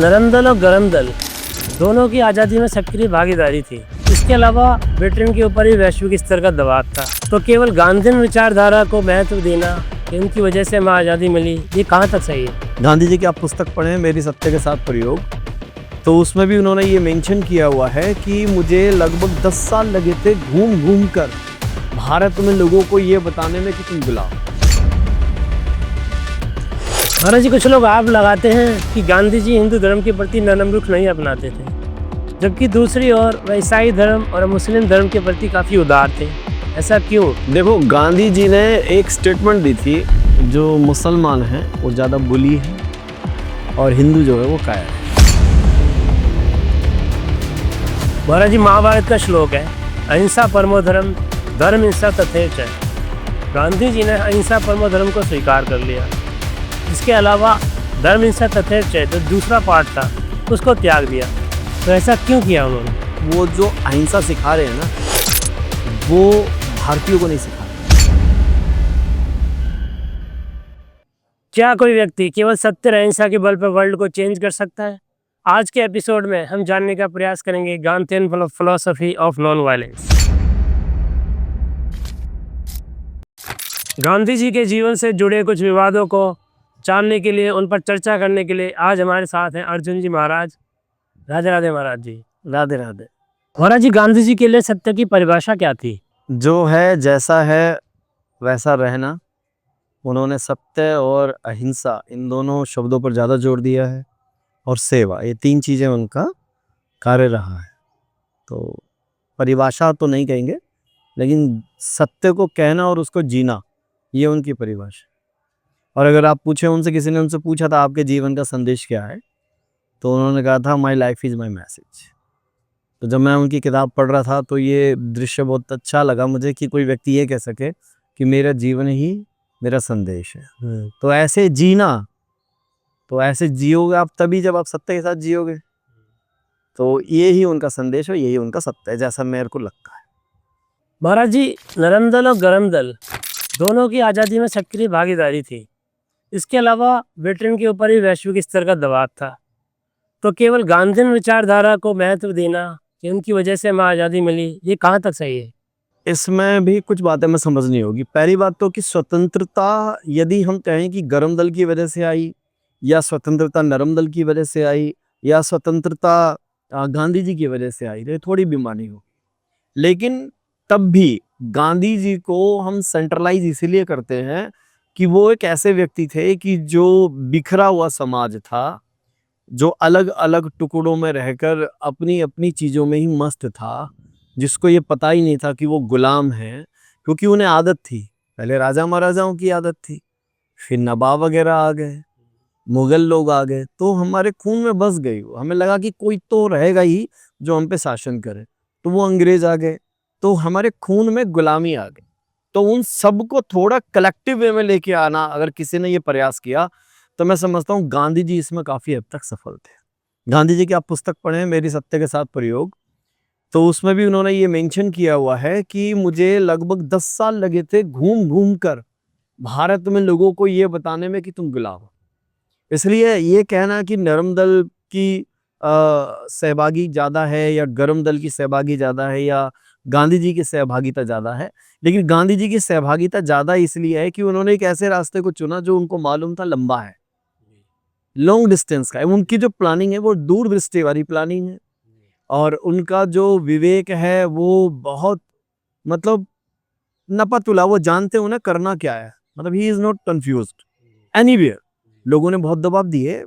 नरम दल और गरम दल दोनों की आज़ादी में सक्रिय भागीदारी थी। इसके अलावा ब्रिटेन के ऊपर ही वैश्विक स्तर का दबाव था। तो केवल गांधीयन विचारधारा को महत्व देना कि उनकी वजह से हमें आज़ादी मिली, ये कहाँ तक सही है? गांधी जी की आप पुस्तक पढ़ें, मेरी सत्य के साथ प्रयोग, तो उसमें भी उन्होंने ये मेंशन किया हुआ है कि मुझे लगभग 10 साल लगे थे घूम घूम कर भारत में लोगों को ये बताने में कि तुम गुलाम। महाराज जी, कुछ लोग आरोप लगाते हैं कि गांधी जी हिंदू धर्म के प्रति नरम रुख नहीं अपनाते थे, जबकि दूसरी ओर वह ईसाई धर्म और मुस्लिम धर्म के प्रति काफ़ी उदार थे। ऐसा क्यों? देखो, गांधी जी ने एक स्टेटमेंट दी थी, जो मुसलमान हैं वो ज़्यादा बुली है और हिंदू जो है वो कायर है। महाराज जी, महाभारत का श्लोक है, अहिंसा परमो धर्म, धर्म हिंसा तथेच है। गांधी जी ने अहिंसा परमो धर्म को स्वीकार कर लिया। इसके अलावा धर्म हिंसा तथेच है जो दूसरा पार्ट था उसको त्याग दिया। तो ऐसा क्यों किया उन्होंने? वो जो अहिंसा सिखा रहे हैं ना, वो भारतीयों को नहीं सिखा रहे। क्या कोई व्यक्ति केवल सत्य और अहिंसा के बल पर वर्ल्ड को चेंज कर सकता है? आज के एपिसोड में हम जानने का प्रयास करेंगे Gandhian philosophy of non violence. Gandhi ji के जीवन से जुड़े कुछ विवादों को जानने के लिए, उन पर चर्चा करने के लिए आज हमारे साथ हैं अर्जुन जी महाराज। राधे राधे महाराज जी। राधे राधे। महाराज जी, गांधी जी के लिए सत्य की परिभाषा क्या थी? जो है जैसा है वैसा रहना। उन्होंने सत्य और अहिंसा इन दोनों शब्दों पर ज़्यादा जोर दिया है, और सेवा, ये 3 चीज़ें उनका कार्य रहा है। तो परिभाषा तो नहीं कहेंगे, लेकिन सत्य को कहना और उसको जीना, ये उनकी परिभाषा। और अगर आप पूछें उनसे, किसी ने उनसे पूछा था आपके जीवन का संदेश क्या है, तो उन्होंने कहा था my life is my message. तो जब मैं उनकी किताब पढ़ रहा था तो ये दृश्य बहुत अच्छा लगा मुझे कि कोई व्यक्ति ये कह सके कि मेरा जीवन ही मेरा संदेश है। तो ऐसे जीना, तो ऐसे जियोगे आप तभी जब आप सत्य के साथ जियोगे। तो ये ही उनका संदेश है, यही उनका सत्य है, जैसा मेरे को लगता है। महाराज जी, नरम दल और गरम दल दोनों की आज़ादी में सक्रिय भागीदारी थी। इसके अलावा ब्रिटेन के ऊपर ही वैश्विक स्तर का दबाव था। तो केवल गांधीयन विचारधारा को महत्व देना कि उनकी वजह से हमें आज़ादी मिली, ये कहाँ तक सही है? इसमें भी कुछ बातें मैं समझनी होगी। पहली बात तो कि स्वतंत्रता यदि हम कहें कि गरम दल की वजह से आई, या स्वतंत्रता नरम दल की वजह से आई, या स्वतंत्रता गांधी जी की वजह से आई, तो थोड़ी बेईमानी हो। लेकिन तब भी गांधी जी को हम सेंट्रलाइज इसीलिए करते हैं कि वो एक ऐसे व्यक्ति थे कि जो बिखरा हुआ समाज था, जो अलग अलग टुकड़ों में रहकर अपनी अपनी चीज़ों में ही मस्त था, जिसको ये पता ही नहीं था कि वो गुलाम है, क्योंकि उन्हें आदत थी। पहले राजा महाराजाओं की आदत थी, फिर नवाब वगैरह आ गए, मुगल लोग आ गए, तो हमारे खून में बस गई वो। हमें लगा कि कोई तो रहेगा ही जो हम पे शासन करे, तो वो अंग्रेज आ गए, तो हमारे खून में गुलामी आ गई। तो उन सबको थोड़ा कलेक्टिव वे में लेके आना, अगर किसी ने ये प्रयास किया, तो मैं समझता हूँ गांधी जी इसमें काफ़ी हद तक सफल थे। गांधी जी की आप पुस्तक पढ़ें, मेरी सत्य के साथ प्रयोग, तो उसमें भी उन्होंने ये मेंशन किया हुआ है कि मुझे लगभग 10 साल लगे थे घूम घूम कर भारत में लोगों को ये बताने में कि तुम गुलाम हो। इसलिए ये कहना कि नरम दल की सहभागी ज़्यादा है या गरम दल की सहभागी ज़्यादा है या गांधी जी की सहभागिता ज़्यादा है, लेकिन गांधी जी की सहभागिता ज़्यादा इसलिए है कि उन्होंने एक ऐसे रास्ते को चुना जो उनको मालूम था लंबा है, लॉन्ग डिस्टेंस का है। उनकी जो प्लानिंग है वो दूरदृष्टि वाली प्लानिंग है, और उनका जो विवेक है वो बहुत, मतलब नपतुला, वो जानते हो ना करना क्या है, मतलब he is not confused anywhere. लोगों ने बहुत दबाव दिए,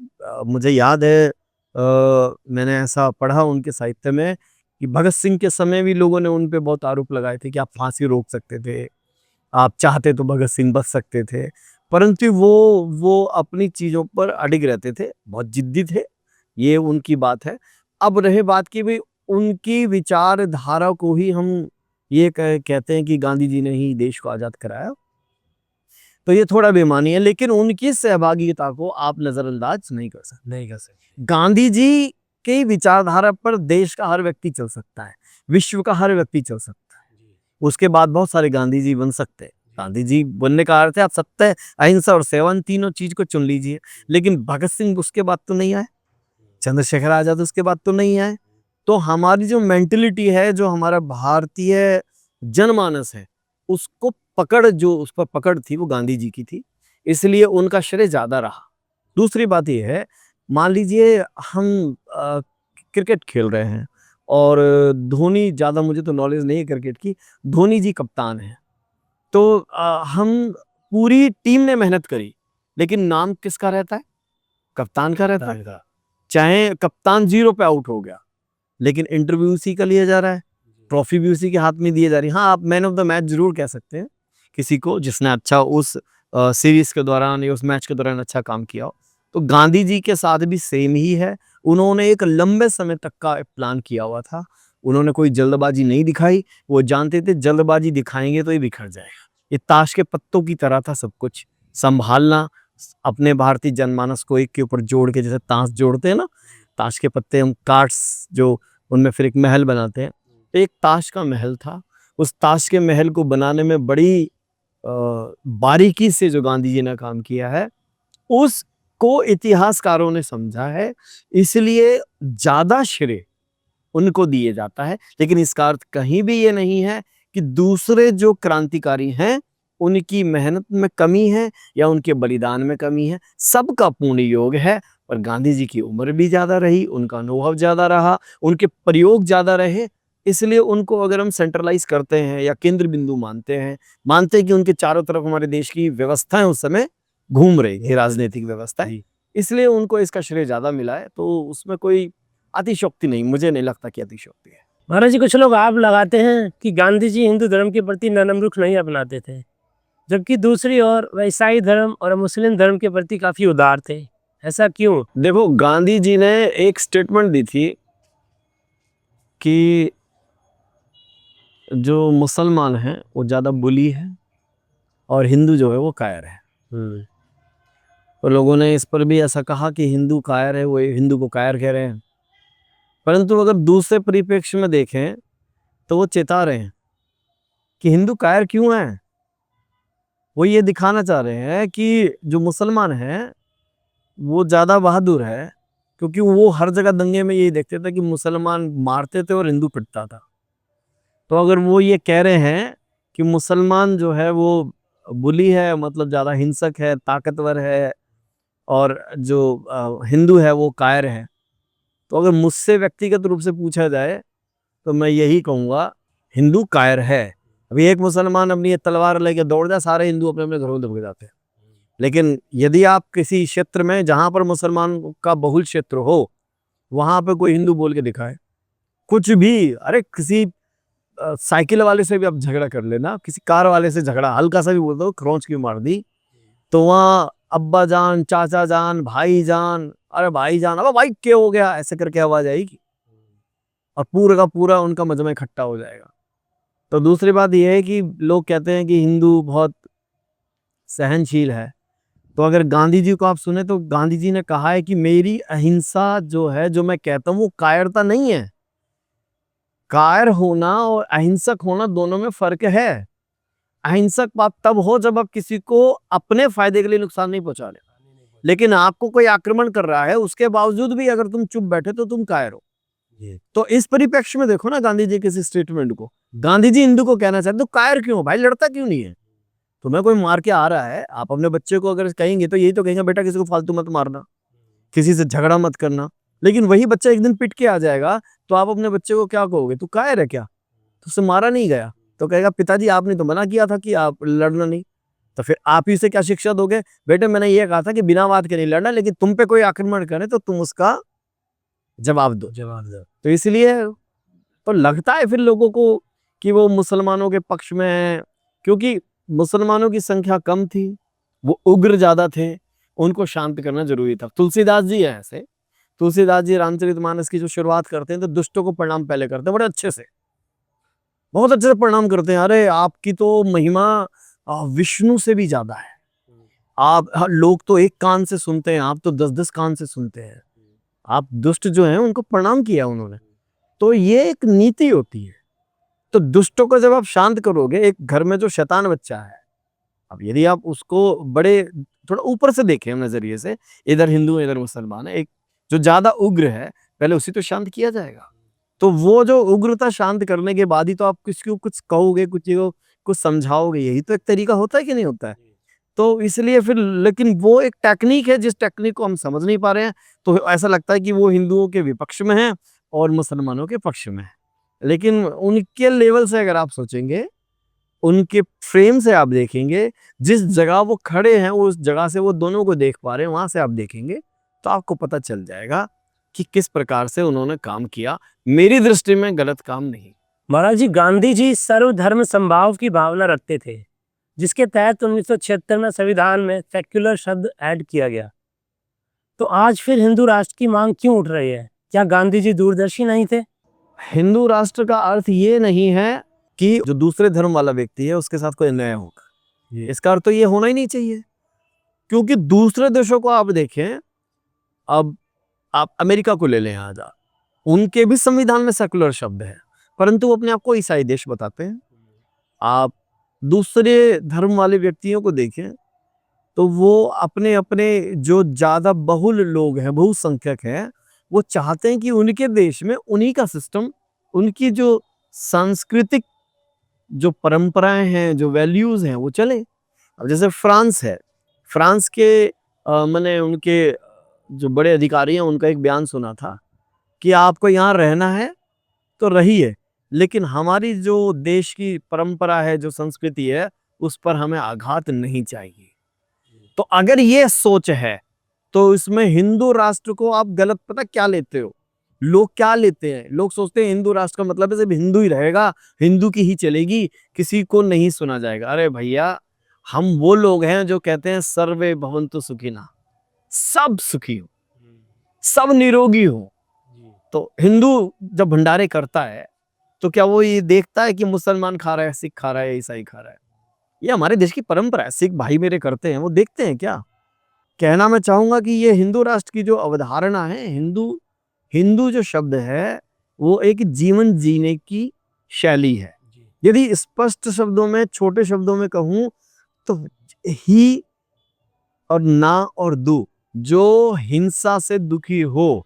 मुझे याद है, मैंने ऐसा पढ़ा उनके साहित्य में कि भगत सिंह के समय भी लोगों ने उन पे बहुत आरोप लगाए थे कि आप फांसी रोक सकते थे, आप चाहते तो भगत सिंह बच सकते थे, परंतु वो अपनी चीज़ों पर अडिग रहते थे, बहुत जिद्दी थे, ये उनकी बात है। अब रहे बात की भी, उनकी विचारधारा को ही हम ये कहते हैं कि गांधी जी ने ही देश को आज़ाद कराया, तो ये थोड़ा बेईमानी है। लेकिन उनकी सहभागिता को आप नज़रअंदाज नहीं कर सकते। गांधी जी की विचारधारा पर देश का हर व्यक्ति चल सकता है, विश्व का हर व्यक्ति चल सकता है। उसके बाद बहुत सारे गांधी जी बन सकते हैं। गांधी जी बनने का अर्थ है आप सत्य, अहिंसा और सेवा, तीनों चीज को चुन लीजिए। लेकिन भगत सिंह उसके बाद तो नहीं आए, चंद्रशेखर आजाद उसके बाद तो नहीं आए। तो हमारी जो मेंटलिटी है, जो हमारा भारतीय जनमानस है, उसको जो उस पर पकड़ थी वो गांधी जी की थी, इसलिए उनका श्रेय ज्यादा रहा। दूसरी बात ये है, मान लीजिए हम क्रिकेट खेल रहे हैं और धोनी, ज्यादा मुझे तो नॉलेज नहीं है क्रिकेट की, धोनी जी कप्तान हैं, तो हम पूरी टीम ने मेहनत करी, लेकिन नाम किसका रहता है? कप्तान का रहता है। चाहे कप्तान 0 पे आउट हो गया, लेकिन इंटरव्यू उसी का लिया जा रहा है, ट्रॉफी भी उसी के हाथ में दी जा रही है। हाँ, आप मैन ऑफ द मैच जरूर कह सकते हैं किसी को जिसने अच्छा उस सीरीज के दौरान या उस मैच के दौरान अच्छा काम किया हो। तो गांधी जी के साथ भी सेम ही है। उन्होंने एक लंबे समय तक का प्लान किया हुआ था। उन्होंने कोई जल्दबाजी नहीं दिखाई। वो जानते थे जल्दबाजी दिखाएंगे तो ये बिखर जाएगा। ये ताश के पत्तों की तरह था सब कुछ संभालना, अपने भारतीय जनमानस को एक के ऊपर जोड़ के, जैसे ताश जोड़ते हैं ना, ताश के पत्ते हम कार्ड्स जो उनमें फिर एक महल बनाते हैं, तो एक ताश का महल था। उस ताश के महल को बनाने में बड़ी बारीकी से जो गांधी जी ने काम किया है, उसको इतिहासकारों ने समझा है, इसलिए ज्यादा श्रेय उनको दिए जाता है। लेकिन इसका अर्थ कहीं भी ये नहीं है कि दूसरे जो क्रांतिकारी हैं उनकी मेहनत में कमी है या उनके बलिदान में कमी है। सबका पूर्ण योग है। पर गांधी जी की उम्र भी ज्यादा रही, उनका अनुभव ज्यादा रहा, उनके प्रयोग ज्यादा रहे, इसलिए उनको अगर हम सेंट्रलाइज करते हैं या केंद्र बिंदु मानते हैं कि उनके चारों तरफ हमारे देश की व्यवस्थाएं उस समय घूम रही है, राजनीतिक व्यवस्था, इसलिए उनको इसका श्रेय ज्यादा मिला है। तो उसमें कोई अतिशयोक्ति नहीं, मुझे नहीं लगता कि अतिशयोक्ति है। महाराज जी, कुछ लोग आप लगाते हैं कि गांधी जी हिंदू धर्म के प्रति नरम रुख नहीं अपनाते थे, जबकि दूसरी ओर वह ईसाई धर्म और मुस्लिम धर्म के प्रति काफी उदार थे। ऐसा क्यों? देखो, गांधी जी ने एक स्टेटमेंट दी थी कि जो मुसलमान हैं वो ज्यादा बुली है और हिंदू जो है वो कायर है। तो लोगों ने इस पर भी ऐसा कहा कि हिंदू कायर है, वो हिंदू को कायर कह रहे हैं। परंतु अगर दूसरे परिप्रेक्ष्य में देखें तो वो चेता रहे हैं कि हिंदू कायर क्यों है। वो ये दिखाना चाह रहे हैं कि जो मुसलमान है वो ज्यादा बहादुर है, क्योंकि वो हर जगह दंगे में यही देखते थे कि मुसलमान मारते थे और हिंदू पिटता था। तो अगर वो ये कह रहे हैं कि मुसलमान जो है वो बुली है, मतलब ज्यादा हिंसक है, ताकतवर है, और जो हिंदू है वो कायर है, तो अगर मुझसे व्यक्तिगत रूप से पूछा जाए तो मैं यही कहूँगा हिंदू कायर है। अभी एक मुसलमान अपनी ये तलवार लेके दौड़ जाए, सारे हिंदू अपने अपने घरों में दब जाते हैं। लेकिन यदि आप किसी क्षेत्र में जहां पर मुसलमान का बहुल क्षेत्र हो, वहां पे कोई हिंदू बोल के दिखाए कुछ भी, अरे किसी साइकिल वाले से भी आप झगड़ा कर लेना, किसी कार वाले से झगड़ा हल्का सा भी बोल दो, खरोंच की मार दी, तो वहाँ अब्बा जान, चाचा जान, भाई जान, अरे भाई जान, अब भाई क्या हो गया, ऐसे करके आवाज आएगी और पूरा का पूरा उनका मजमा इकट्ठा हो जाएगा। तो दूसरी बात यह है कि लोग कहते हैं कि हिंदू बहुत सहनशील है। तो अगर गांधी जी को आप सुने तो गांधी जी ने कहा है कि मेरी अहिंसा जो है, जो मैं कहता हूं, वो कायरता नहीं है। कायर होना और अहिंसक होना दोनों में फर्क है। अहिंसक बात तब हो जब आप किसी को अपने फायदे के लिए नुकसान नहीं पहुंचा रहे, लेकिन आपको कोई आक्रमण कर रहा है उसके बावजूद भी अगर तुम चुप बैठे तो तुम कायर हो। तो इस परिप्रेक्ष्य में देखो ना गांधी जी के इस स्टेटमेंट को। गांधी जी हिंदू को कहना चाहते तो कायर क्यों हो भाई, लड़ता क्यों नहीं है? तुम्हें कोई मार के आ रहा है, आप अपने बच्चे को अगर कहेंगे तो यही तो कहेंगे, बेटा किसी को फालतू मत मारना, किसी से झगड़ा मत करना। लेकिन वही बच्चा एक दिन पिट के आ जाएगा तो आप अपने बच्चे को क्या कहोगे, तू कायर है क्या, तो उससे मारा नहीं गया? तो कहेगा पिताजी आपने तो मना किया था कि आप लड़ना नहीं। तो फिर आप ही से क्या शिक्षा दोगे, बेटे मैंने ये कहा था कि बिना बात के नहीं लड़ना, लेकिन तुम पे कोई आक्रमण करे तो तुम उसका जवाब दो। तो इसलिए तो लगता है फिर लोगों को कि वो मुसलमानों के पक्ष में है, क्योंकि मुसलमानों की संख्या कम थी, वो उग्र ज्यादा थे, उनको शांत करना जरूरी था। तुलसीदास जी है ऐसे, तुलसीदास जी रामचरितमानस की जो शुरुआत करते हैं तो दुष्टों को प्रणाम पहले करते हैं, बड़े अच्छे से, बहुत अच्छे से प्रणाम करते हैं। अरे आपकी तो महिमा विष्णु से भी ज्यादा है, आप लोग तो एक कान से सुनते हैं, आप तो 10-10 कान से सुनते हैं। आप दुष्ट जो हैं उनको प्रणाम किया उन्होंने। तो ये एक नीति होती है। तो दुष्टों को जब आप शांत करोगे, एक घर में जो शैतान बच्चा है, अब यदि आप उसको बड़े थोड़ा ऊपर से देखें नजरिए से, इधर हिंदू इधर मुसलमान है, एक जो ज्यादा उग्र है पहले उसी तो शांत किया जाएगा। तो वो जो उग्रता शांत करने के बाद ही तो आप किसी को कुछ कहोगे, कुछ समझाओगे, यही तो एक तरीका होता है कि नहीं होता है। तो इसलिए फिर लेकिन वो एक टेक्निक है जिस टेक्निक को हम समझ नहीं पा रहे हैं, तो ऐसा लगता है कि वो हिंदुओं के विपक्ष में है और मुसलमानों के पक्ष में है। लेकिन उनके लेवल से अगर आप सोचेंगे, उनके फ्रेम से आप देखेंगे, जिस जगह वो खड़े हैं उस जगह से वो दोनों को देख पा रहे हैं, वहां से आप देखेंगे तो आपको पता चल जाएगा कि किस प्रकार से उन्होंने काम किया। मेरी दृष्टि में गलत काम नहीं। महाराज जी, गांधी जी सर्वधर्म समभाव की भावना रखते थे, जिसके तहत 1976 में संविधान में सेक्युलर शब्द ऐड किया गया। तो आज फिर हिंदू राष्ट्र की मांग क्यों उठ रही है? क्या गांधी जी दूरदर्शी नहीं थे? हिंदू राष्ट्र का अर्थ ये नहीं है कि जो दूसरे धर्म वाला व्यक्ति है उसके साथ कोई अन्याय होगा। इसका अर्थ तो ये होना ही नहीं चाहिए, क्योंकि दूसरे देशों को आप देखें, अब आप अमेरिका को ले लें, आज उनके भी संविधान में सेकुलर शब्द है, परंतु वो अपने आप को ईसाई देश बताते हैं। आप दूसरे धर्म वाले व्यक्तियों को देखें तो वो अपने अपने जो ज्यादा बहुल लोग हैं, बहुसंख्यक हैं, वो चाहते हैं कि उनके देश में उन्हीं का सिस्टम, उनकी जो सांस्कृतिक जो परंपराएं हैं, जो वैल्यूज हैं, वो चले। अब जैसे फ्रांस है, फ्रांस के मैंने उनके जो बड़े अधिकारी हैं उनका एक बयान सुना था कि आपको यहाँ रहना है तो रहिए, लेकिन हमारी जो देश की परंपरा है, जो संस्कृति है, उस पर हमें आघात नहीं चाहिए। तो अगर ये सोच है तो इसमें हिंदू राष्ट्र को आप गलत पता क्या लेते हो। लोग क्या लेते हैं, लोग सोचते हैं हिंदू राष्ट्र का मतलब है सिर्फ हिंदू ही रहेगा, हिंदू की ही चलेगी, किसी को नहीं सुना जाएगा। अरे भैया, हम वो लोग हैं जो कहते हैं सर्वे भवन्तु सुखिनः, सब सुखी हो, सब निरोगी हो। तो हिंदू जब भंडारे करता है तो क्या वो ये देखता है कि मुसलमान खा रहा है, सिख खा रहा है, ईसाई खा रहा है? ये हमारे देश की परंपरा है, सिख भाई मेरे करते हैं, वो देखते हैं क्या? कहना मैं चाहूंगा कि ये हिंदू राष्ट्र की जो अवधारणा है, हिंदू जो शब्द है वो एक जीवन जीने की शैली है। यदि स्पष्ट शब्दों में, छोटे शब्दों में कहूं तो ही और ना और दू, जो हिंसा से दुखी हो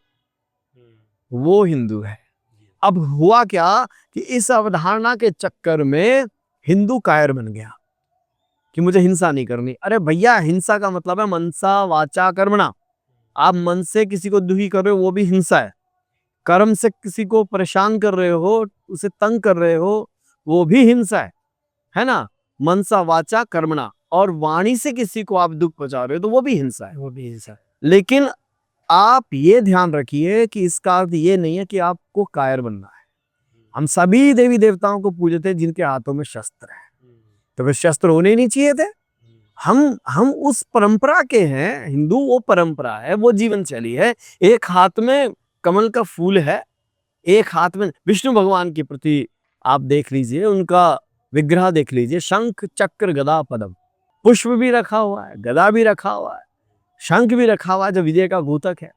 वो हिंदू है। अब हुआ क्या कि इस अवधारणा के चक्कर में हिंदू कायर बन गया कि मुझे हिंसा नहीं करनी। अरे भैया, हिंसा का मतलब है मनसा वाचा कर्मणा। आप मन से किसी को दुखी कर रहे हो वो भी हिंसा है, कर्म से किसी को परेशान कर रहे हो, उसे तंग कर रहे हो, वो भी हिंसा है ना? मनसा वाचा कर्मणा। और वाणी से किसी को आप दुख पहुंचा रहे हो तो वो भी हिंसा है, वो भी हिंसा। लेकिन आप ये ध्यान रखिए कि इसका अर्थ ये नहीं है कि आपको कायर बनना है। हम सभी देवी देवताओं को पूजते हैं जिनके हाथों में शस्त्र है, तो वे शस्त्र होने ही नहीं चाहिए थे। हम उस परंपरा के हैं, हिंदू वो परंपरा है, वो जीवन शैली है। एक हाथ में कमल का फूल है, एक हाथ में विष्णु भगवान के प्रति आप देख लीजिए, उनका विग्रह देख लीजिए, शंख चक्र गदा पद्म, पुष्प भी रखा हुआ है, गदा भी रखा हुआ है, शंख भी रखा हुआ है जो विजय का घोतक है,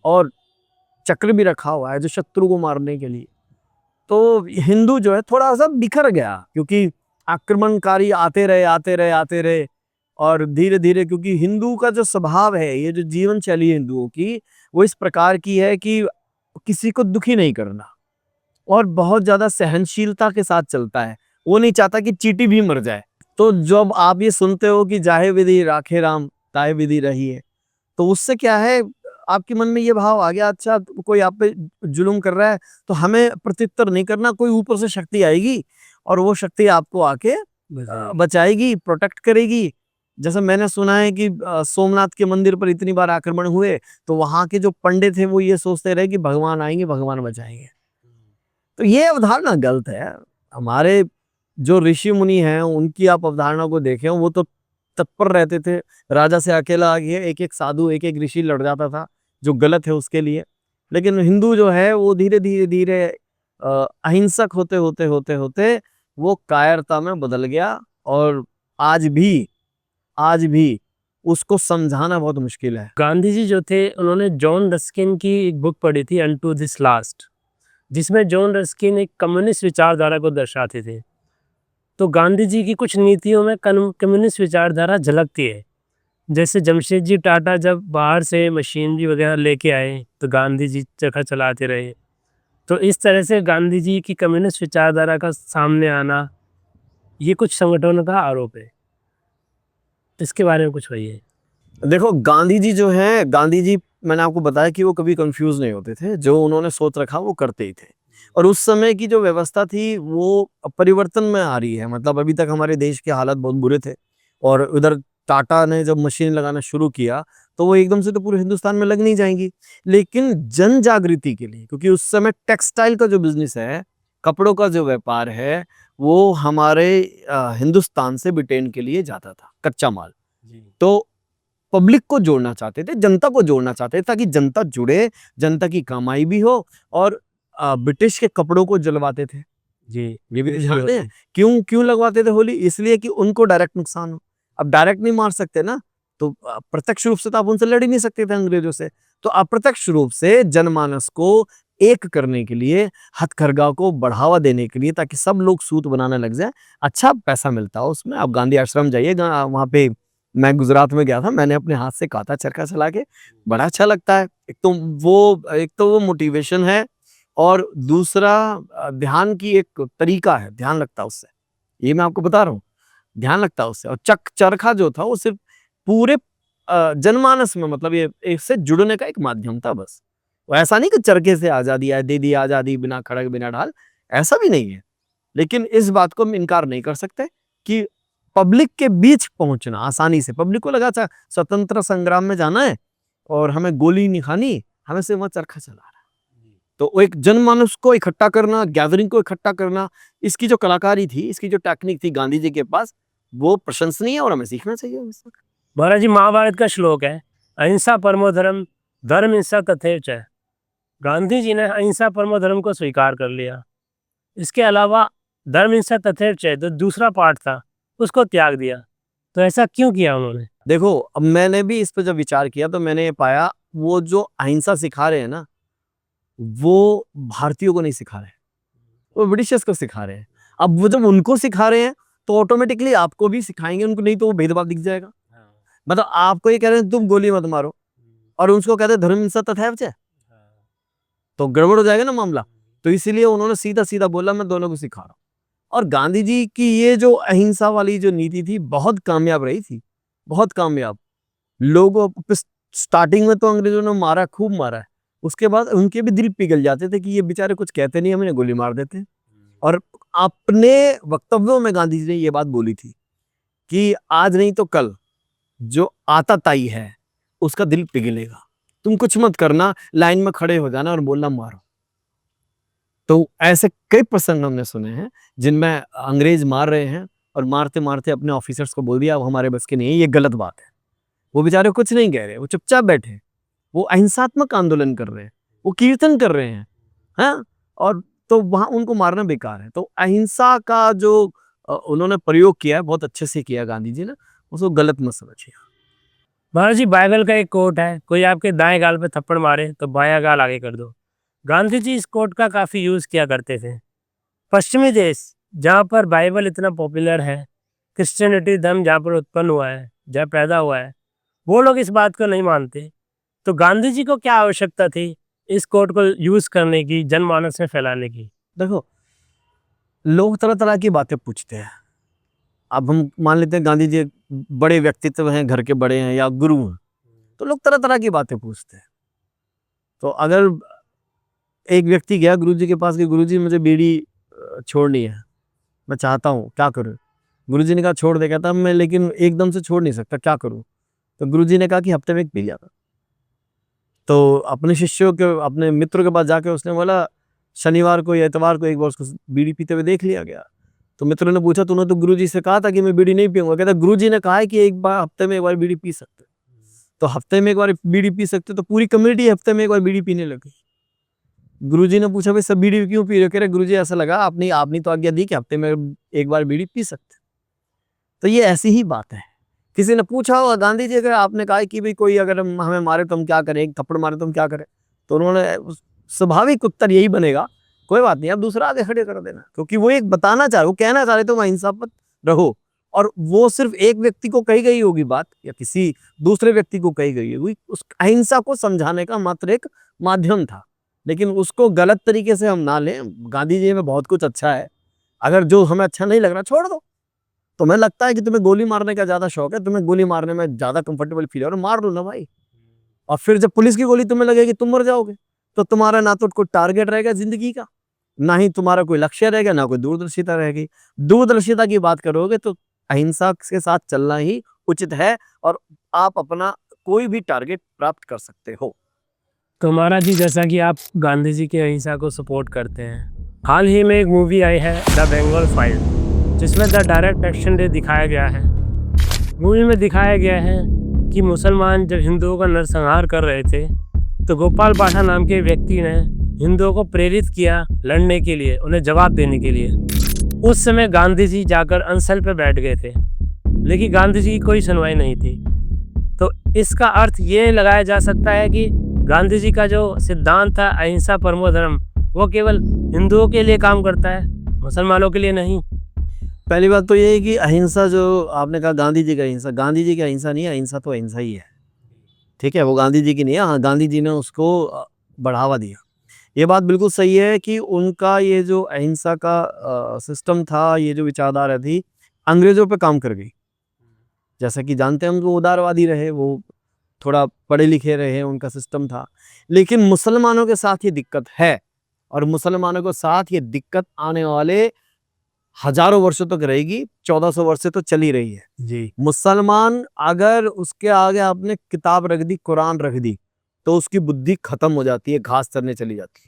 और चक्र भी रखा हुआ है जो शत्रु को मारने के लिए। तो हिंदू जो है थोड़ा सा बिखर गया, क्योंकि आक्रमणकारी आते रहे, और धीरे धीरे, क्योंकि हिंदू का जो स्वभाव है, ये जो जीवन शैली है हिंदुओं की, वो इस प्रकार की है कि किसी को दुखी नहीं करना और बहुत ज्यादा सहनशीलता के साथ चलता है। वो नहीं चाहता कि चींटी भी मर जाए। तो जब आप ये सुनते हो कि जाहे विधि राखे राम ताहे विधि रही है, तो उससे क्या है, आपके मन में ये भाव आ गया, अच्छा कोई आप पे जुल्म कर रहा है तो हमें प्रत्युत्तर नहीं करना, कोई ऊपर से शक्ति आएगी और वो शक्ति आपको आके बचाएगी, प्रोटेक्ट करेगी। जैसे मैंने सुना है कि सोमनाथ के मंदिर पर इतनी बार आक्रमण हुए तो वहां के जो पंडित थे वो ये सोचते रहे कि भगवान आएंगे, भगवान बचाएंगे। तो ये अवधारणा गलत है। हमारे जो ऋषि मुनि हैं उनकी आप अवधारणा को देखें, वो तो तत्पर रहते थे, राजा से अकेला आ गया, एक एक साधु, एक एक ऋषि लड़ जाता था, जो गलत है उसके लिए। लेकिन हिंदू जो है वो धीरे धीरे धीरे अहिंसक होते होते होते होते वो कायरता में बदल गया, और आज भी उसको समझाना बहुत मुश्किल है। गांधी जी जो थे, उन्होंने जॉन रस्किन की एक बुक पढ़ी थी, अनटू दिस लास्ट, जिसमें जॉन रस्किन एक कम्युनिस्ट विचारधारा को दर्शाते थे। तो गांधी जी की कुछ नीतियों में कम्युनिस्ट विचारधारा झलकती है, जैसे जमशेदजी टाटा जब बाहर से मशीनरी वगैरह लेके आए तो गांधी जी चरखा चलाते रहे। तो इस तरह से गांधी जी की कम्युनिस्ट विचारधारा का सामने आना, ये कुछ संगठनों का आरोप है। इसके बारे में कुछ कहिए। देखो गांधी जी जो है, गांधी जी मैंने आपको बताया कि वो कभी कंफ्यूज नहीं होते थे, जो उन्होंने सोच रखा वो करते ही थे। और उस समय की जो व्यवस्था थी वो परिवर्तन में आ रही है। मतलब अभी तक हमारे देश के हालात बहुत बुरे थे, और उधर टाटा ने जब मशीन लगाना शुरू किया तो वो एकदम से तो पूरे हिंदुस्तान में लग नहीं जाएंगी। लेकिन जन जागृति के लिए, क्योंकि उस समय टेक्सटाइल का जो बिजनेस है, कपड़ों का जो व्यापार है, वो हमारे हिंदुस्तान से ब्रिटेन के लिए जाता था कच्चा माल। तो पब्लिक को जोड़ना चाहते थे, जनता को जोड़ना चाहते थे, ताकि जनता जुड़े, जनता की कमाई भी हो। और ब्रिटिश के कपड़ों को जलवाते थे। जी, ये भी जानते हैं क्यों क्यों लगवाते थे होली? इसलिए कि उनको डायरेक्ट नुकसान हो। अब डायरेक्ट नहीं मार सकते ना, तो प्रत्यक्ष रूप से तो आप उनसे लड़ ही नहीं सकते थे अंग्रेजों से। तो अप्रत्यक्ष रूप से जनमानस को एक करने के लिए, हथकरघा को बढ़ावा देने के लिए, ताकि सब लोग सूत बनाने लग जाए, अच्छा पैसा मिलता हो उसमें। आप गांधी आश्रम जाइए, वहां पे मैं गुजरात में गया था, मैंने अपने हाथ से काता चरखा चला के, बड़ा अच्छा लगता है। एक तो वो मोटिवेशन है, और दूसरा ध्यान की एक तरीका है, ध्यान लगता है उससे। ये मैं आपको बता रहा हूँ, ध्यान लगता है उससे। और चरखा जो था वो सिर्फ पूरे जनमानस में, मतलब ये इससे जुड़ने का एक माध्यम था बस। वो ऐसा नहीं कि चरखे से आजादी है, दे दी आजादी बिना खड़ग बिना ढाल, ऐसा भी नहीं है। लेकिन इस बात को हम इनकार नहीं कर सकते कि पब्लिक के बीच पहुंचना आसानी से, पब्लिक को लगा था स्वतंत्र संग्राम में जाना है और हमें गोली नहीं खानी, हमें सिर्फ वहां चरखा चला रहा है। तो वो एक जनमानस को इकट्ठा करना, गैदरिंग को इकट्ठा करना, इसकी जो कलाकारी थी, इसकी जो टेक्निक थी गांधी जी के पास, वो प्रशंसनीय है और हमें सीखना चाहिए उससे। महाराज जी, महाभारत का श्लोक है, अहिंसा परमो धर्म, धर्म हिंसा तथैव च। गांधी जी ने अहिंसा परमो धर्म को स्वीकार कर लिया। इसके अलावा धर्म हिंसा तथैव च जो दूसरा पार्ट था उसको त्याग दिया। तो ऐसा क्यों किया उन्होंने? देखो, अब मैंने भी इस पर जब विचार किया तो मैंने ये पाया, वो जो अहिंसा सिखा रहे हैं ना, वो भारतीयों को नहीं सिखा रहे, वो ब्रिटिशर्स को सिखा रहे हैं। अब वो जब उनको सिखा रहे हैं तो ऑटोमेटिकली आपको भी सिखाएंगे, उनको नहीं तो वो भेदभाव दिख जाएगा। मतलब आपको ये कह रहे हैं तुम गोली मत मारो, और उसको कहते हैं धर्म हिंसा तथैव च, तो गड़बड़ हो जाएगा ना मामला। तो इसीलिए उन्होंने सीधा सीधा बोला मैं दोनों को सिखा रहा हूँ। और गांधी जी की ये जो अहिंसा वाली जो नीति थी बहुत कामयाब रही थी, बहुत कामयाब। लोगों को स्टार्टिंग में तो अंग्रेजों ने मारा, खूब मारा है, उसके बाद उनके भी दिल पिघल जाते थे कि ये बेचारे कुछ कहते नहीं, हमें गोली मार देते। और अपने वक्तव्यों में गांधी जी ने ये बात बोली थी कि आज नहीं तो कल जो आताताई है उसका दिल पिघलेगा, तुम कुछ मत करना, लाइन में खड़े हो जाना और बोलना मारो। तो ऐसे कई प्रसंग हमने सुने हैं जिनमें अंग्रेज मार रहे हैं और मारते मारते अपने ऑफिसर्स को बोल दिया अब हमारे बस की नहीं है, ये गलत बात है। वो बेचारे कुछ नहीं कह रहे, वो चुपचाप बैठे, वो अहिंसात्मक आंदोलन कर रहे हैं, वो कीर्तन कर रहे हैं, हाँ। और तो वहां उनको मारना बेकार है। तो अहिंसा का जो उन्होंने प्रयोग किया है, बहुत अच्छे से किया गांधी जी ने, उसको गलत मत समझिए। महाराज जी, बाइबल का एक कोट है, कोई आपके दाएं गाल पे थप्पड़ मारे तो बायां गाल आगे कर दो। गांधी जी इस कोट का काफी यूज किया करते थे। पश्चिमी देश जहाँ पर बाइबल इतना पॉपुलर है, क्रिश्चियनिटी धर्म जहाँ पर उत्पन्न हुआ है, जहाँ पैदा हुआ है, वो लोग इस बात को नहीं मानते। तो गांधी जी को क्या आवश्यकता थी इस कोट को यूज करने की, जनमानस में फैलाने की? देखो, लोग तरह तरह की बातें पूछते हैं। अब हम मान लेते हैं गांधी जी एक बड़े व्यक्तित्व हैं, घर के बड़े हैं या गुरु हैं, तो लोग तरह तरह की बातें पूछते हैं। तो अगर एक व्यक्ति गया गुरुजी के पास कि गुरुजी मुझे बीड़ी छोड़नी है, मैं चाहता हूँ, क्या करूँ? गुरुजी ने कहा छोड़ दे। कहता मैं लेकिन एकदम से छोड़ नहीं सकता, क्या करूँ? तो गुरुजी ने कहा कि हफ्ते में एक पी लिया था। तो अपने शिष्यों के, अपने मित्रों के पास जाके उसने बोला शनिवार को या इतवार को एक बार उसको बीड़ी पीते हुए देख लिया गया। तो मित्रों ने पूछा तूने तो गुरुजी से कहा था कि मैं बीड़ी नहीं पीऊंगा। कहता गुरुजी ने कहा है कि एक बार हफ्ते में एक बार बीड़ी पी सकते। तो हफ्ते में एक बार बीड़ी पी सकते, तो पूरी कम्युनिटी हफ्ते में एक बार बीड़ी पीने लगी। गुरुजी ने पूछा भाई सब बीड़ी क्यों पी रहे हो? कह रहे गुरुजी ऐसा लगा आपने तो आज्ञा दी कि हफ्ते में एक बार बीड़ी पी सकते। तो ये ऐसी ही बात है। किसी ने पूछा होगा गांधी जी, अगर आपने कहा कि भाई कोई अगर हमें मारे तो हम क्या करें, एक थप्पड़ मारे तो हम क्या करें, तो उन्होंने स्वाभाविक उत्तर यही बनेगा कोई बात नहीं, आप दूसरा आगे खड़े कर देना। क्योंकि वो एक बताना चाह रहे, वो कहना चाह रहे तुम अहिंसा पर रहो और वो सिर्फ एक व्यक्ति को कही गई होगी बात या किसी दूसरे व्यक्ति को कही गई होगी, उस अहिंसा को समझाने का मात्र एक माध्यम था। लेकिन उसको गलत तरीके से हम ना लें। गांधी जी में बहुत कुछ अच्छा है, अगर जो हमें अच्छा नहीं लग रहा छोड़ दो। तुम्हें लगता है कि तुम्हें गोली मारने का ज्यादा शौक है, तुम्हें गोली मारने में ज्यादा कंफर्टेबल फील हो रहा है, मार लो ना भाई। और फिर जब पुलिस की गोली तुम्हें लगेगी तुम मर जाओगे, तो तुम्हारा ना तो कोई टारगेट रहेगा जिंदगी का, ना ही तुम्हारा कोई लक्ष्य रहेगा, ना कोई दूरदर्शिता रहेगी। दूरदर्शिता की बात करोगे तो अहिंसा के साथ चलना ही उचित है और आप अपना कोई भी टारगेट प्राप्त कर सकते हो। तो महाराज जी, जैसा कि आप गांधी जी की अहिंसा को सपोर्ट करते हैं, हाल ही में एक मूवी आई है द बंगाल फाइल, जिसमें द डायरेक्ट एक्शन डे दिखाया गया है। मूवी में दिखाया गया है कि मुसलमान जब हिंदुओं का नरसंहार कर रहे थे तो गोपाल पाठा नाम के व्यक्ति ने हिंदुओं को प्रेरित किया लड़ने के लिए, उन्हें जवाब देने के लिए। उस समय गांधी जी जाकर अनशन पर बैठ गए थे, लेकिन गांधी जी की कोई सुनवाई नहीं थी। तो इसका अर्थ ये लगाया जा सकता है कि गांधी जी का जो सिद्धांत था अहिंसा परमो धर्म, वो केवल हिंदुओं के लिए काम करता है, मुसलमानों के लिए नहीं। पहली बात तो ये है कि अहिंसा, जो आपने कहा गांधी जी का अहिंसा, गांधी जी की अहिंसा नहीं है, अहिंसा तो अहिंसा ही है, ठीक है। वो गांधी जी की नहीं है, हाँ गांधी जी ने उसको बढ़ावा दिया। ये बात बिल्कुल सही है कि उनका ये जो अहिंसा का सिस्टम था, ये जो विचारधारा थी, अंग्रेजों पे काम कर गई। जैसा कि जानते हैं हम, वो उदारवादी रहे, वो थोड़ा पढ़े लिखे रहे, उनका सिस्टम था। लेकिन मुसलमानों के साथ ये दिक्कत है, और मुसलमानों के साथ ये दिक्कत आने वाले हजारों वर्षों तक रहेगी। 1400 वर्ष से तो चली रही है जी। मुसलमान अगर उसके आगे आपने किताब रख दी, कुरान रख दी, तो उसकी बुद्धि खत्म हो जाती है, घास चरने चली जाती है।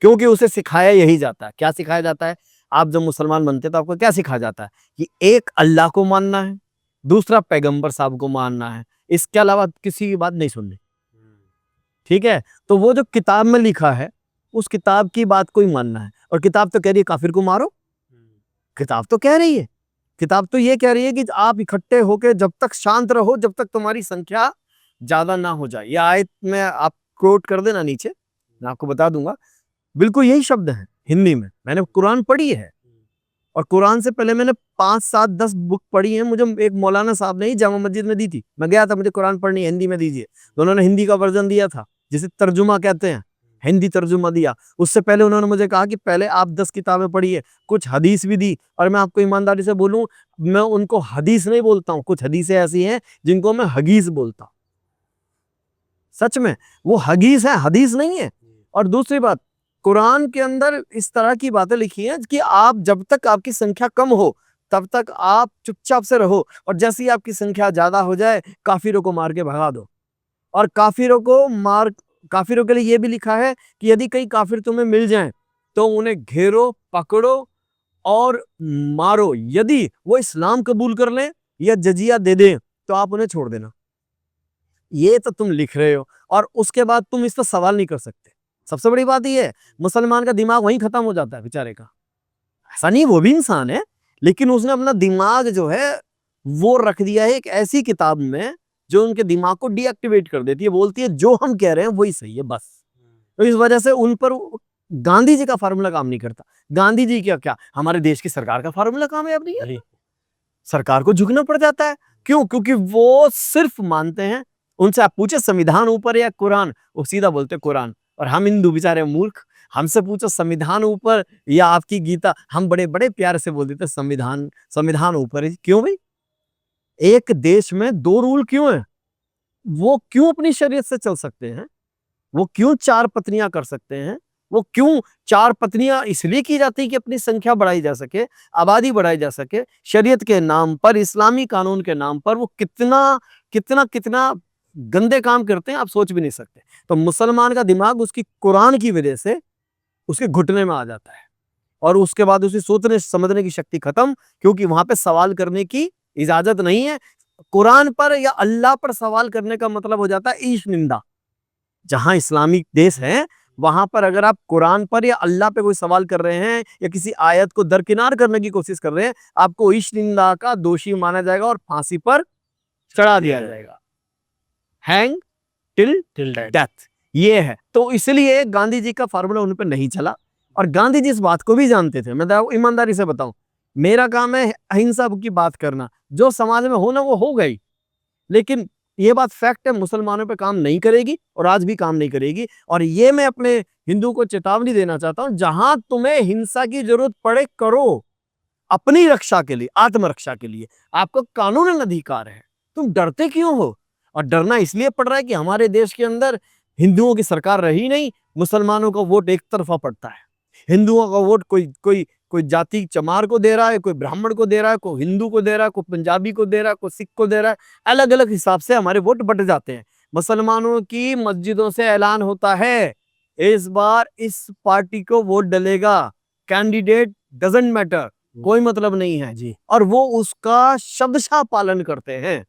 क्योंकि उसे सिखाया यही जाता है। क्या सिखाया जाता है? आप जब मुसलमान बनते तो आपको क्या सिखाया जाता है कि एक अल्लाह को मानना है, दूसरा पैगंबर साहब को मानना है, इसके अलावा किसी की बात नहीं सुननी, ठीक है। तो वो जो किताब में लिखा है, उस किताब की बात को ही मानना है। और किताब तो कह रही है काफिर को मारो, किताब तो कह रही है, किताब तो ये कह रही है कि आप इकट्ठे होकर जब तक शांत रहो, जब तक तुम्हारी संख्या ज्यादा ना हो जाए। यह आयत में आप कोट कर देना नीचे, मैं आपको बता दूंगा, बिल्कुल यही शब्द है हिंदी में। मैंने कुरान पढ़ी है, और कुरान से पहले मैंने 5, 7, 10 बुक पढ़ी है। मुझे एक मौलाना साहब ने ही जामा मस्जिद में दी थी, मैं गया था, मुझे कुरान पढ़नी है, हिंदी में दीजिए, तो उन्होंने हिंदी का वर्जन दिया था, जिसे तर्जुमा कहते हैं, हिंदी तर्जुमा दिया। उससे पहले उन्होंने मुझे कहा कि पहले आप 10 किताबें पढ़िए, कुछ हदीस भी दी। और मैं आपको ईमानदारी से बोलूं, मैं उनको हदीस नहीं बोलता हूं, कुछ हदीसें ऐसी हैं जिनको मैं हगीस बोलता हूं। सच में वो हगीस है, हदीस नहीं है। और दूसरी बात, कुरान के अंदर इस तरह की बातें लिखी हैं कि आप जब तक आपकी संख्या कम हो तब तक आप चुपचाप से रहो, और जैसे ही आपकी संख्या ज्यादा हो जाए काफिरों को मार के भगा दो। और काफिरों के लिए यह भी लिखा है कि यदि कई काफिर तुम्हें मिल जाएं तो उन्हें घेरो, पकड़ो और मारो। यदि वो इस्लाम कबूल कर लें या जजिया दे दें तो आप उन्हें छोड़ देना। ये तो तुम लिख रहे हो, और उसके बाद तुम इस पर सवाल नहीं कर सकते। सबसे बड़ी बात ये है, मुसलमान का दिमाग वहीं खत्म हो जाता है बेचारे का। ऐसा नहीं, वो भी इंसान है, लेकिन उसने अपना दिमाग जो है वो रख दिया है एक ऐसी किताब में जो उनके दिमाग को डीएक्टिवेट कर देती है, बोलती है जो हम कह रहे हैं वही सही है बस। तो इस वजह से उन पर गांधी जी का फार्मूला काम नहीं करता। गांधी जी क्या, हमारे देश की सरकार का फार्मूला कामयाब नहीं है, सरकार को झुकना पड़ जाता है। क्यों? क्योंकि वो सिर्फ मानते हैं, उनसे आप पूछे संविधान ऊपर या कुरान, वो सीधा बोलते कुरान। और हम हिंदू बेचारे मूर्ख, हमसे पूछो संविधान ऊपर या आपकी गीता, हम बड़े बड़े प्यार से बोल देते संविधान ऊपर है। क्यों भाई? एक देश में 2 रूल क्यों है? वो क्यों अपनी शरीयत से चल सकते हैं? वो क्यों 4 पत्नियां कर सकते हैं? वो क्यों 4 पत्नियां इसलिए की जाती है कि अपनी संख्या बढ़ाई जा सके, आबादी बढ़ाई जा सके। शरीयत के नाम पर, इस्लामी कानून के नाम पर वो कितना कितना कितना गंदे काम करते हैं, आप सोच भी नहीं सकते। तो मुसलमान का दिमाग उसकी कुरान की वजह से उसके घुटने में आ जाता है, और उसके बाद उसे सोचने समझने की शक्ति खत्म, क्योंकि वहां पे सवाल करने की इजाजत नहीं है। कुरान पर या अल्लाह पर सवाल करने का मतलब हो जाता है ईश निंदा। जहां इस्लामिक देश है वहां पर अगर आप कुरान पर या अल्लाह पे कोई सवाल कर रहे हैं या किसी आयत को दरकिनार करने की कोशिश कर रहे हैं, आपको ईश निंदा का दोषी माना जाएगा और फांसी पर चढ़ा दिया जाएगा। हैंग टिल डेथ, ये है। तो इसलिए गांधी जी का फार्मूला उन पर नहीं चला, और गांधी जी इस बात को भी जानते थे। मैं ईमानदारी से बताऊं, मेरा काम है अहिंसा की बात करना, जो समाज में होना वो हो गई, लेकिन ये बात फैक्ट है, मुसलमानों पे काम नहीं करेगी और आज भी काम नहीं करेगी। और ये मैं अपने हिंदू को चेतावनी देना चाहता हूं, जहां तुम्हें हिंसा की जरूरत पड़े करो, अपनी रक्षा के लिए, आत्मरक्षा के लिए आपको कानूनन अधिकार है। तुम डरते क्यों हो? और डरना इसलिए पड़ रहा है कि हमारे देश के अंदर हिंदुओं की सरकार रही नहीं, मुसलमानों का वोट एक तरफा पड़ता है। हिंदुओं का वोट कोई कोई कोई जाति चमार को दे रहा है, कोई ब्राह्मण को दे रहा है, कोई हिंदू को दे रहा है, कोई पंजाबी को दे रहा है, कोई सिख को दे रहा है। अलग अलग हिसाब से हमारे वोट बट जाते हैं। मुसलमानों की मस्जिदों से ऐलान होता है, इस बार इस पार्टी को वोट डलेगा, कैंडिडेट डजंट मैटर, कोई मतलब नहीं है जी। और वो उसका शब्दशः पालन करते हैं।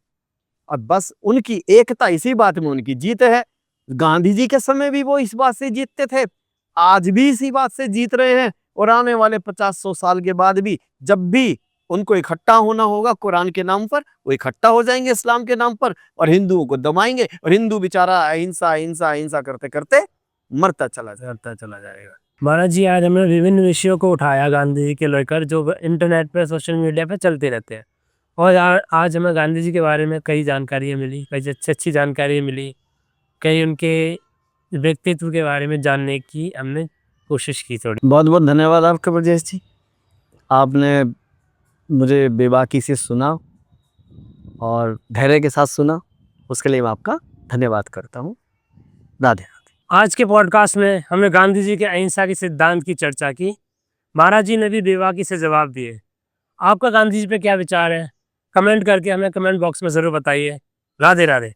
और बस उनकी एकता, इसी बात में उनकी जीत है। गांधी जी के समय भी वो इस बात से जीतते थे, आज भी इसी बात से जीत रहे हैं और आने वाले 50-100 साल के बाद भी जब भी उनको इकट्ठा होना होगा कुरान के नाम पर, वो इकट्ठा हो जाएंगे इस्लाम के नाम पर और हिंदुओं को दबाएंगे और हिंदू बेचारा अहिंसा अहिंसा अहिंसा करते करते मरता चला जाएगा। महाराज जी, आज हमने विभिन्न विषयों को उठाया गांधी जी के लेकर, जो इंटरनेट पर, सोशल मीडिया पर चलते रहते हैं। और आज हमें गांधी जी के बारे में कई जानकारियाँ मिली, कई अच्छी अच्छी जानकारी मिली, कई उनके व्यक्तित्व के बारे में जानने की हमने कोशिश की थोड़ी। बहुत बहुत धन्यवाद आपका ब्रजेश जी, आपने मुझे बेबाकी से सुना और धैर्य के साथ सुना, उसके लिए मैं आपका धन्यवाद करता हूँ। राधे राधे। आज के पॉडकास्ट में हमने गांधी जी के अहिंसा के सिद्धांत की चर्चा की। महाराज जी ने भी बेबाकी से जवाब दिए। आपका गांधी जी पे क्या विचार है? कमेंट करके हमें कमेंट बॉक्स में ज़रूर बताइए। राधे राधे।